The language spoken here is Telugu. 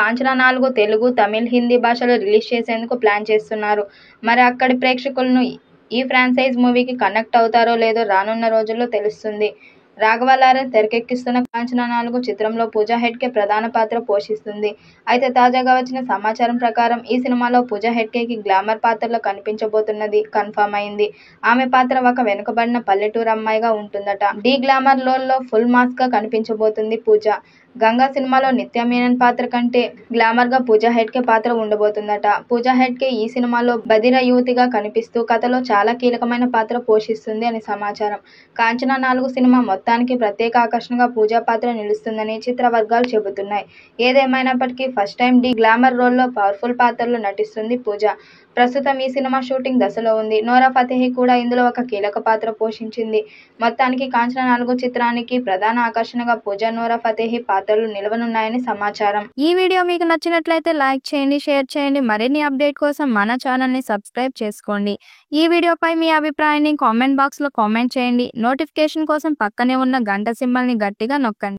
కాంచన 4 తెలుగు, తమిళ్, హిందీ భాషలో రిలీజ్ చేసేందుకు ప్లాన్ చేస్తున్నారు. మరి అక్కడి ప్రేక్షకులను ఈ ఫ్రాంచైజ్ మూవీకి కనెక్ట్ అవుతారో లేదో రానున్న రోజుల్లో తెలుస్తుంది. రాఘవ లారెన్స్ తెరకెక్కిస్తున్న కాంచన 4 చిత్రంలో పూజా హెగ్డే ప్రధాన పాత్ర పోషిస్తుంది. అయితే తాజాగా వచ్చిన సమాచారం ప్రకారం ఈ సినిమాలో పూజా హెగ్డేకి గ్లామర్ పాత్రలో కనిపించబోతున్నది కన్ఫర్మ్ అయింది. ఆమె పాత్ర ఒక వెనుకబడిన పల్లెటూరు అమ్మాయిగా ఉంటుందట. డి గ్లామర్ రోల్లో ఫుల్ మాస్ గా కనిపించబోతుంది పూజ. గంగా సినిమాలో నిత్యా మీనన్ పాత్ర కంటే గ్లామర్ గా పూజా హెగ్డే పాత్ర ఉండబోతుందట. పూజా హెగ్డే ఈ సినిమాలో బధిర యువతిగా కనిపిస్తూ కథలో చాలా కీలకమైన పాత్ర పోషిస్తుంది అని సమాచారం. కాంచన 4 సినిమా మొత్తానికి ప్రత్యేక ఆకర్షణగా పూజా పాత్ర నిలుస్తుందని చిత్ర వర్గాలు చెబుతున్నాయి. ఏదేమైనప్పటికీ ఫస్ట్ టైం డి గ్లామర్ రోల్లో పవర్ఫుల్ పాత్రలో నటిస్తుంది పూజ. ప్రస్తుతం ఈ సినిమా షూటింగ్ దశలో ఉంది. నోరా ఫతేహి కూడా ఇందులో ఒక కీలక పాత్ర పోషించింది. మొత్తానికి కాంచన 4 చిత్రానికి ప్రధాన ఆకర్షణగా పూజ, నోరా ఫతేహి పాత్రలు నిలవనున్నాయని సమాచారం. ఈ వీడియో మీకు నచ్చినట్లయితే లైక్ చేయండి, షేర్ చేయండి. మరిన్ని అప్డేట్ కోసం మన ఛానల్ని సబ్స్క్రైబ్ చేసుకోండి. ఈ వీడియోపై మీ అభిప్రాయాన్ని కామెంట్ బాక్స్లో కామెంట్ చేయండి. నోటిఫికేషన్ కోసం పక్కనే ఉన్న గంట సింబల్ని గట్టిగా నొక్కండి.